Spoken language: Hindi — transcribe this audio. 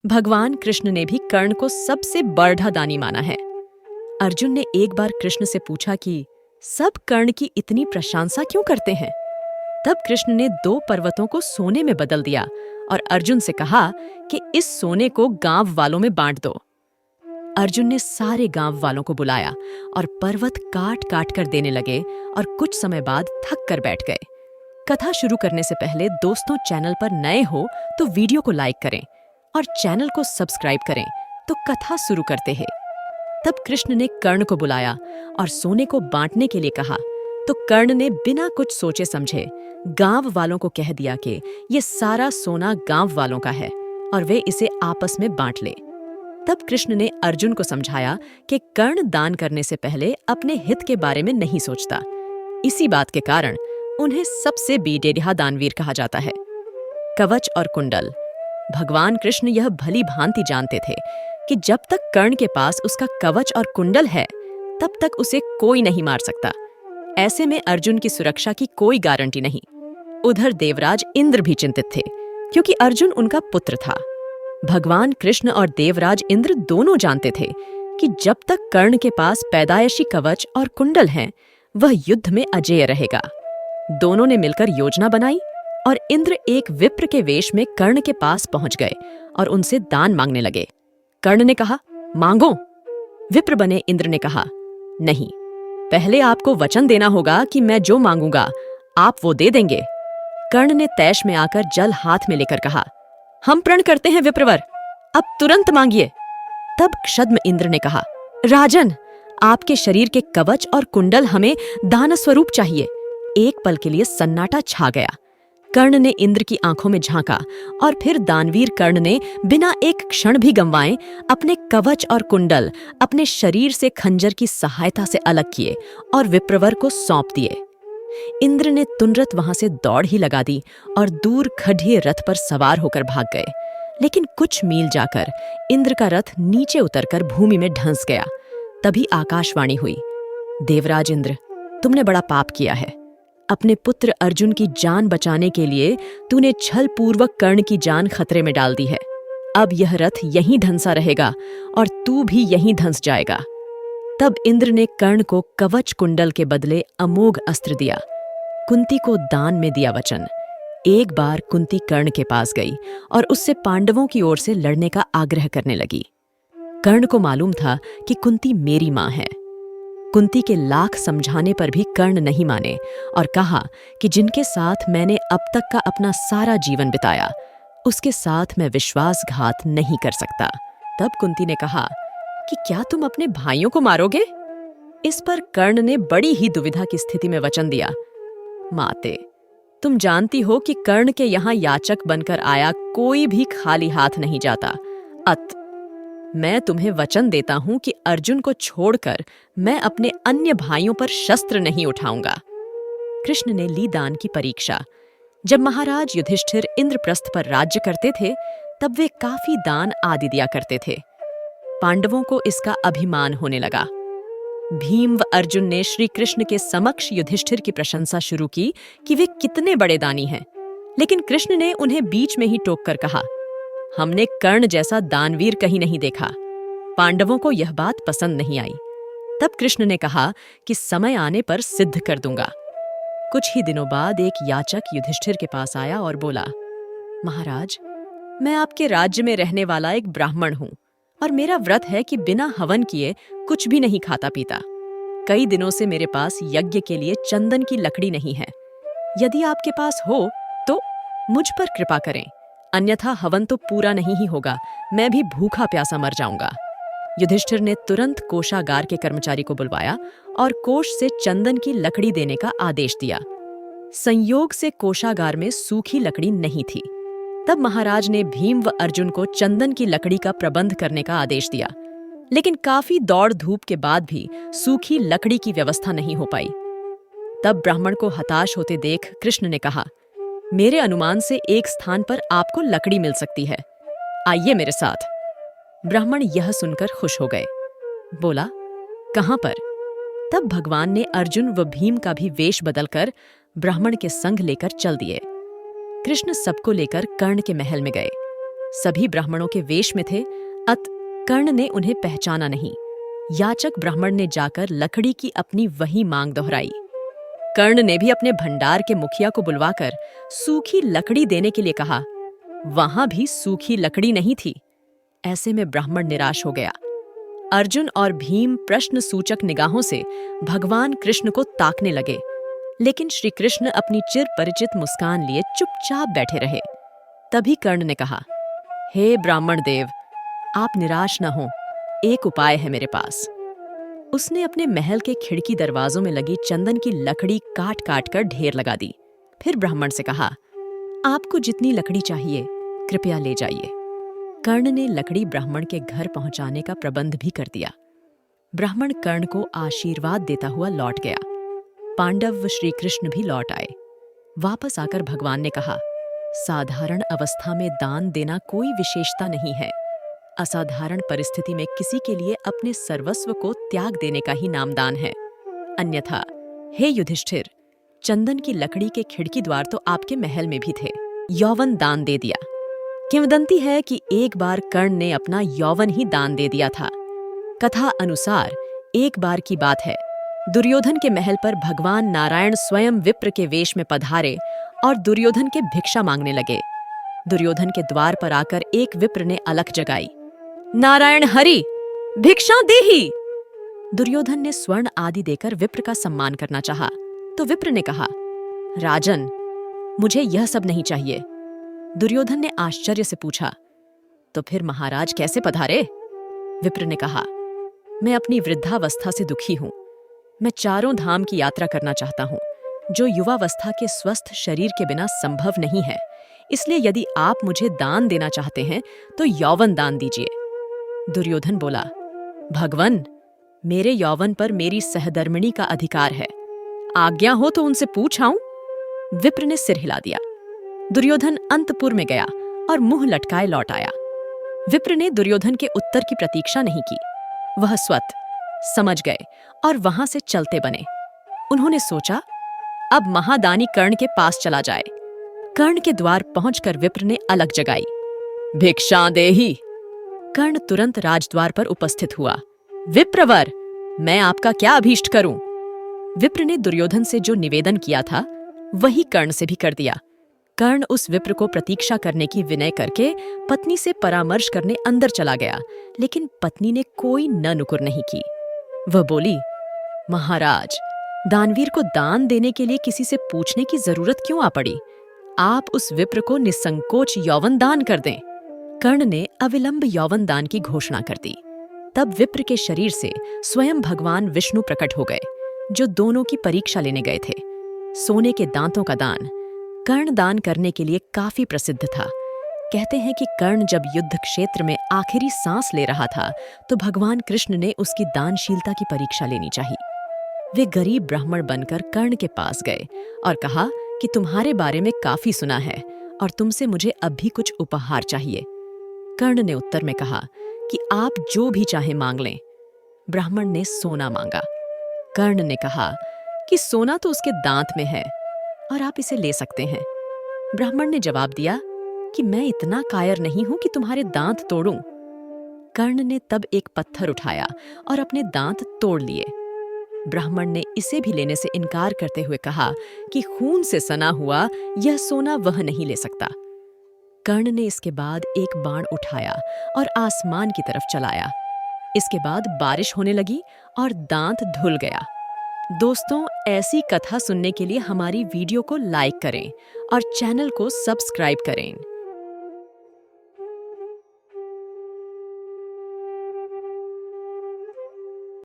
भगवान कृष्ण ने भी कर्ण को सबसे बड़ा दानी माना है। अर्जुन ने एक बार कृष्ण से पूछा कि सब कर्ण की इतनी प्रशंसा क्यों करते हैं? तब कृष्ण ने 2 पर्वतों को सोने में बदल दिया और अर्जुन से कहा कि इस सोने को गांव वालों में बांट दो। अर्जुन ने सारे गांव वालों को बुलाया और पर्वत काट काट कर देने लगे और कुछ समय बाद थक कर बैठ गए। कथा शुरू करने से पहले दोस्तों, चैनल पर नए हो तो वीडियो को लाइक करें और चैनल को सब्सक्राइब करें। तो कथा शुरू करते हैं। तब कृष्ण ने कर्ण को बुलाया और सोने को बांटने के लिए कहा, तो कर्ण ने बिना कुछ सोचे समझे गांव वालों को कह दिया कि ये सारा सोना गांव वालों का है और वे इसे आपस में बांट ले। तब कृष्ण ने अर्जुन को समझाया कि कर्ण दान करने से पहले अपने हित के बारे में नहीं सोचता। इसी बात के कारण उन्हें सबसे बेडेढ़ा दानवीर कहा जाता है। कवच और कुंडल। भगवान कृष्ण यह भली भांति जानते थे कि जब तक कर्ण के पास उसका कवच और कुंडल है, तब तक उसे कोई नहीं मार सकता। ऐसे में अर्जुन की सुरक्षा की कोई गारंटी नहीं। उधर देवराज इंद्र भी चिंतित थे, क्योंकि अर्जुन उनका पुत्र था। भगवान कृष्ण और देवराज इंद्र दोनों जानते थे कि जब तक कर्ण के पास पैदाइशी कवच और कुंडल हैं, वह युद्ध में अजेय रहेगा। दोनों ने मिलकर योजना बनाई और इंद्र एक विप्र के वेश में कर्ण के पास पहुंच गए और उनसे दान मांगने लगे। कर्ण ने कहा, मांगो। विप्र बने इंद्र ने कहा, नहीं, पहले आपको वचन देना होगा कि मैं जो मांगूंगा आप वो दे देंगे। कर्ण ने तैश में आकर जल हाथ में लेकर कहा, हम प्रण करते हैं विप्रवर, अब तुरंत मांगिए। तब क्षद्म इंद्र ने कहा, राजन, आपके शरीर के कवच और कुंडल हमें दान स्वरूप चाहिए। एक पल के लिए सन्नाटा छा गया। कर्ण ने इंद्र की आंखों में झांका और फिर दानवीर कर्ण ने बिना एक क्षण भी गंवाए अपने कवच और कुंडल अपने शरीर से खंजर की सहायता से अलग किए और विप्रवर को सौंप दिए। इंद्र ने तुरंत वहां से दौड़ ही लगा दी और दूर खड़िए रथ पर सवार होकर भाग गए। लेकिन कुछ मील जाकर इंद्र का रथ नीचे उतरकर भूमि में ढंस गया। तभी आकाशवाणी हुई, देवराज इंद्र, तुमने बड़ा पाप किया है। अपने पुत्र अर्जुन की जान बचाने के लिए तूने छल पूर्वक कर्ण की जान खतरे में डाल दी है। अब यह रथ यहीं धंसा रहेगा और तू भी यहीं धंस जाएगा। तब इंद्र ने कर्ण को कवच कुंडल के बदले अमोघ अस्त्र दिया। कुंती को दान में दिया वचन। एक बार कुंती कर्ण के पास गई और उससे पांडवों की ओर से लड़ने का आग्रह करने लगी। कर्ण को मालूम था कि कुंती मेरी मां है। कुंती के लाख समझाने पर भी कर्ण नहीं माने और कहा कि जिनके साथ मैंने अब तक का अपना सारा जीवन बिताया, उसके साथ मैं विश्वासघात नहीं कर सकता। तब कुंती ने कहा कि क्या तुम अपने भाइयों को मारोगे? इस पर कर्ण ने बड़ी ही दुविधा की स्थिति में वचन दिया, माते, तुम जानती हो कि कर्ण के यहाँ याचक बनकर आया कोई भी खाली हाथ नहीं जाता। मैं तुम्हें वचन देता हूं कि अर्जुन को छोड़कर मैं अपने अन्य भाइयों पर शस्त्र नहीं उठाऊंगा। कृष्ण ने ली दान की परीक्षा। जब महाराज युधिष्ठिर इंद्रप्रस्थ पर राज्य करते थे, तब वे काफी दान आदि दिया करते थे। पांडवों को इसका अभिमान होने लगा। भीम व अर्जुन ने श्री कृष्ण के समक्ष युधिष्ठिर की प्रशंसा शुरू की कि वे कितने बड़े दानी हैं। लेकिन कृष्ण ने उन्हें बीच में ही टोककर कहा, हमने कर्ण जैसा दानवीर कहीं नहीं देखा। पांडवों को यह बात पसंद नहीं आई। तब कृष्ण ने कहा कि समय आने पर सिद्ध कर दूंगा। कुछ ही दिनों बाद एक याचक युधिष्ठिर के पास आया और बोला, महाराज, मैं आपके राज्य में रहने वाला एक ब्राह्मण हूं और मेरा व्रत है कि बिना हवन किए कुछ भी नहीं खाता पीता। कई दिनों से मेरे पास यज्ञ के लिए चंदन की लकड़ी नहीं है। यदि आपके पास हो तो मुझ पर कृपा करें, अन्यथा हवन तो पूरा नहीं ही होगा, मैं भी भूखा प्यासा मर जाऊंगा। युधिष्ठिर ने तुरंत कोषागार के कर्मचारी को बुलवाया और कोष से चंदन की लकड़ी देने का आदेश दिया। संयोग से कोषागार में सूखी लकड़ी नहीं थी। तब महाराज ने भीम व अर्जुन को चंदन की लकड़ी का प्रबंध करने का आदेश दिया। लेकिन काफी दौड़ धूप के बाद भी सूखी लकड़ी की व्यवस्था नहीं हो पाई। तब ब्राह्मण को हताश होते देख कृष्ण ने कहा, मेरे अनुमान से एक स्थान पर आपको लकड़ी मिल सकती है, आइए मेरे साथ। ब्राह्मण यह सुनकर खुश हो गए। बोला, कहां पर? तब भगवान ने अर्जुन व भीम का भी वेश बदलकर ब्राह्मण के संग लेकर चल दिए। कृष्ण सबको लेकर कर्ण के महल में गए। सभी ब्राह्मणों के वेश में थे, कर्ण ने उन्हें पहचाना नहीं। याचक ब्राह्मण ने जाकर लकड़ी की अपनी वही मांग दोहराई। कर्ण ने भी अपने भंडार के मुखिया को बुलवाकर सूखी लकड़ी देने के लिए कहा। वहां भी सूखी लकड़ी नहीं थी। ऐसे में ब्राह्मण निराश हो गया। अर्जुन और भीम प्रश्न सूचक निगाहों से भगवान कृष्ण को ताकने लगे, लेकिन श्री कृष्ण अपनी चिर परिचित मुस्कान लिए चुपचाप बैठे रहे। तभी कर्ण ने कहा, हे ब्राह्मण देव, आप निराश न हो, एक उपाय है मेरे पास। उसने अपने महल के खिड़की दरवाजों में लगी चंदन की लकड़ी काट काट कर ढेर लगा दी। फिर ब्राह्मण से कहा, आपको जितनी लकड़ी चाहिए कृपया ले जाइए। कर्ण ने लकड़ी ब्राह्मण के घर पहुंचाने का प्रबंध भी कर दिया। ब्राह्मण कर्ण को आशीर्वाद देता हुआ लौट गया। पांडव व श्री कृष्ण भी लौट आए। वापस आकर भगवान ने कहा, साधारण अवस्था में दान देना कोई विशेषता नहीं है। असाधारण परिस्थिति में किसी के लिए अपने सर्वस्व को त्याग देने का ही नाम दान है। अन्यथा, हे युधिष्ठिर, चंदन की लकड़ी के खिड़की द्वार तो आपके महल में भी थे। यौवन दान दे दिया। किंवदंती है कि एक बार कर्ण ने अपना यौवन ही दान दे दिया था। कथा अनुसार एक बार की बात है, दुर्योधन के महल पर भगवान नारायण स्वयं विप्र के वेश में पधारे और दुर्योधन के भिक्षा मांगने लगे। दुर्योधन के द्वार पर आकर एक विप्र ने अलख जगाई, नारायण हरि, भिक्षा देहि। दुर्योधन ने स्वर्ण आदि देकर विप्र का सम्मान करना चाहा, तो विप्र ने कहा, राजन, मुझे यह सब नहीं चाहिए। दुर्योधन ने आश्चर्य से पूछा, तो फिर महाराज कैसे पधारे? विप्र ने कहा, मैं अपनी वृद्धावस्था से दुखी हूं। मैं चारों धाम की यात्रा करना चाहता हूं, जो युवावस्था के स्वस्थ शरीर के बिना संभव नहीं है। इसलिए यदि आप मुझे दान देना चाहते हैं तो यौवन दान दीजिए। दुर्योधन बोला, भगवन, मेरे यौवन पर मेरी सहधर्मिणी का अधिकार है। आज्ञा हो तो उनसे पूछ आऊं। विप्र ने सिर हिला दिया। दुर्योधन अंतपुर में गया और मुंह लटकाए लौट आया। विप्र ने दुर्योधन के उत्तर की प्रतीक्षा नहीं की। वह स्वत समझ गए और वहां से चलते बने। उन्होंने सोचा, अब महादानी कर्ण के पास चला जाए। कर्ण के द्वार पहुंचकर विप्र ने अलख जगाई, भिक्षा देहि। कर्ण तुरंत राजद्वार पर उपस्थित हुआ। विप्रवर, मैं आपका क्या अभीष्ट करूं? विप्र ने दुर्योधन से जो निवेदन किया था वही कर्ण से भी कर दिया। कर्ण उस विप्र को प्रतीक्षा करने की विनय करके पत्नी से परामर्श करने अंदर चला गया, लेकिन पत्नी ने कोई न नुकुर नहीं की। वह बोली, महाराज, दानवीर को दान देने के लिए किसी से पूछने की जरूरत क्यों आ पड़ी? आप उस विप्र को निसंकोच यौवन दान कर दें। कर्ण ने अविलंब यौवन दान की घोषणा कर दी। तब विप्र के शरीर से स्वयं भगवान विष्णु प्रकट हो गए, जो दोनों की परीक्षा लेने गए थे। सोने के दांतों का दान कर्ण दान करने के लिए काफी प्रसिद्ध था। कहते हैं कि कर्ण जब युद्ध क्षेत्र में आखिरी सांस ले रहा था तो भगवान कृष्ण ने उसकी दानशीलता की परीक्षा लेनी चाहिए। वे गरीब ब्राह्मण बनकर कर्ण के पास गए और कहा कि तुम्हारे बारे में काफी सुना है और तुमसे मुझे अब भी कुछ उपहार चाहिए। कर्ण ने उत्तर में कहा कि आप जो भी चाहे मांग लें। ब्राह्मण ने सोना मांगा। कर्ण ने कहा कि सोना तो उसके दांत में है और आप इसे ले सकते हैं। ब्राह्मण ने जवाब दिया कि मैं इतना कायर नहीं हूं कि तुम्हारे दांत तोड़ूं। कर्ण ने तब एक पत्थर उठाया और अपने दांत तोड़ लिए। ब्राह्मण ने इसे भी लेने से इनकार करते हुए कहा कि खून से सना हुआ यह सोना वह नहीं ले सकता। कर्ण ने इसके बाद एक बाण उठाया और आसमान की तरफ चलाया। इसके बाद बारिश होने लगी और दांत धुल गया। दोस्तों, ऐसी कथा सुनने के लिए हमारी वीडियो को लाइक करें और चैनल को सब्सक्राइब करें।